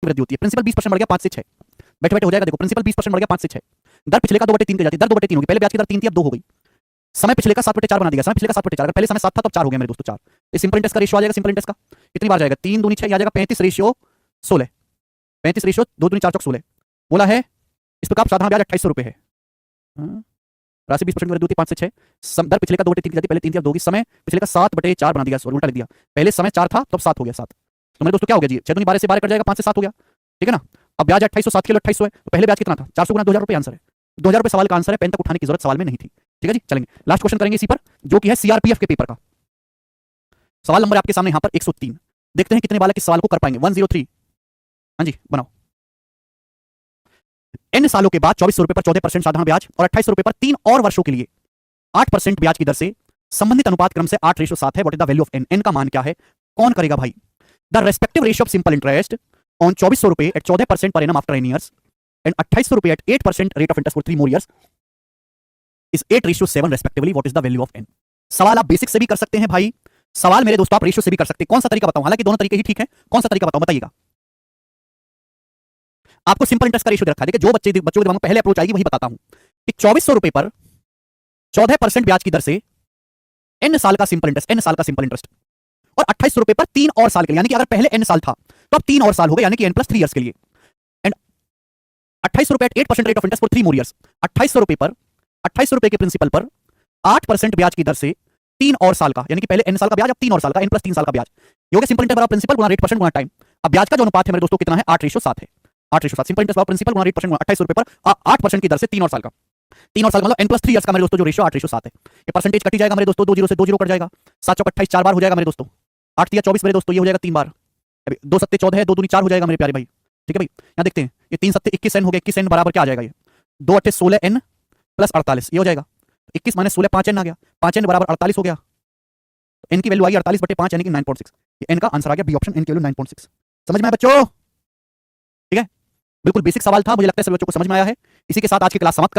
वृद्धि होती है। प्रिंसिपल 20% बढ़ गया 5 से 6, बैठे बैठे हो जाएगा। देखो प्रिंसिपल 20% बढ़ गया 5 से 6, दर पिछले का 2/3 की जाती है, दर 2/3 होगी। पहले ब्याज की दर 3 थी, अब 2 हो गई। समय पिछले का 7/4 बना दिया, समय पिछले का 7/4, अगर पहले समय 7 था तो 4 हो गया मेरे दोस्तों, 4। ये सिंपल इंटरेस्ट का रेशियो आ जाएगा। सिंपल इंटरेस्ट का कितनी बार जाएगा, 3 दूनी 6, आ जाएगा 35/16, 35/2 दूनी 4 चौक 16। बोला है इस प्रकार साधारण ब्याज 2800 रुपए है। राशि 20% वृद्धि होती है 5 से 6, दर पिछले का 2/3 की जाती है, पहले 3 थी अब 2 होगी। समय पिछले का 7/4 बना दिया, उल्टा लिख दिया। पहले समय 4 था तो अब 7 हो गया, 7। तो मेरे दोस्तों क्या हो गया जी, 6 दूनी 12 से 12 कट जाएगा, 5 से 7 हो गया, ठीक है ना। अब ब्याज 2800, 7 किलो 2800 है, तो पहले ब्याज कितना था, 400 गुना 2000 रुपए आंसर है। 2000 रुपए सवाल का आंसर है, पेन तक उठाने की जरूरत सवाल में नहीं थी। ठीक है जी, चलेंगे लास्ट क्वेश्चन करेंगे इसी पर, जो कि है सीआरपीएफ के पेपर का। सवाल नंबर आपके सामने यहां पर 103। देखते हैं कितने बालक इस सवाल को कर पाएंगे। 103, हाँ जी बनाओ। n सालों के बाद 2400 रुपए पर 14% साधारण ब्याज और 2800 रुपए पर 3 और वर्षों के लिए 8% ब्याज की दर से संबंधित अनुपात क्रम से 8:7 है। What is the value of n? n का मान क्या है, कौन करेगा भाई? The respective ratio of simple interest on 2400 रुपए eight 14% per annum after 9 years and 2800 रुपए at 8% rate of interest for 3 more years is 8:7 respectively. What is the value of n? सवाल आप बेसिक से भी कर सकते हैं भाई, सवाल मेरे दोस्तों आप रेशियो से भी कर सकते हैं। कौन सा तरीका बताऊं, हालांकि दोनों तरीके ही ठीक है, कौन सा तरीका बताऊं बताइएगा। आपको सिंपल इंटरेस्ट का रेशियो दे रखा है, देखिए जो बच्चों के दिमाग में पहले अप्रोच आएगी वही बताता हूं कि 2400 रुपए पर 14% ब्याज की दर से n साल का सिंपल इंटरेस्ट, n साल का सिंपल इंटरेस्ट, और 2800 रुपए पर 3 और साल के लिए, यानी कि अगर पहले n साल था तो अब 3 और साल हो गए, यानी कि n + 3 इयर्स के लिए। एंड 2800 रुपए at 8% rate of interest for 3 more years। 2800 रुपए पर, 2800 रुपए के प्रिंसिपल पर 8% ब्याज की दर से 3 और साल का, यानी कि पहले n साल का ब्याज, अब 3 और साल का, n + 3 साल का ब्याज। ये हो गया सिंपल इंटरेस्ट बराबर प्रिंसिपल गुणा रेट परसेंट गुणा टाइम। अब ब्याज का जो अनुपात है मेरे दोस्तों कितना है, 8:7 है। 8:7 सिंपल इंटरेस्ट बराबर प्रिंसिपल गुणा रेट परसेंट गुणा 2800 रुपए पर 8% की दर से 3 और साल का, 3 और साल मतलब n + 3 इयर्स का मेरे दोस्तों जो रेशियो 8:7 है। ये परसेंटेज कट जाएगा मेरे दोस्तों, 2 0 से 2 0 कट जाएगा। 7 चौक 28 4 बार हो जाएगा मेरे दोस्तों। 8 तिया 24 मेरे दोस्तों, ये हो जाएगा 3 बार। अभी 2 सत्ते 14 है, 2 दूनी 4 हो जाएगा मेरे प्यारे भाई। ठीक है भाई, यहाँ देखते हैं, ये 3 सत्ते 21 n हो गया, 21 n बराबर क्या आ जाएगा, ये 2 8 16 n + 48, ये हो जाएगा 21 - 16 5 n आ गया, 5 n बराबर 48 हो गया। n की वैल्यू आई 48/5 यानी कि 9.6। ये n का आंसर आ गया, बी ऑप्शन, n की वैल्यू 9.6। समझ में आया बच्चों? ठीक है, बिल्कुल बेसिक सवाल था, मुझे लगता है सभी बच्चों को समझ में आया है। इसी के साथ आज की क्लास समाप्त करते हैं।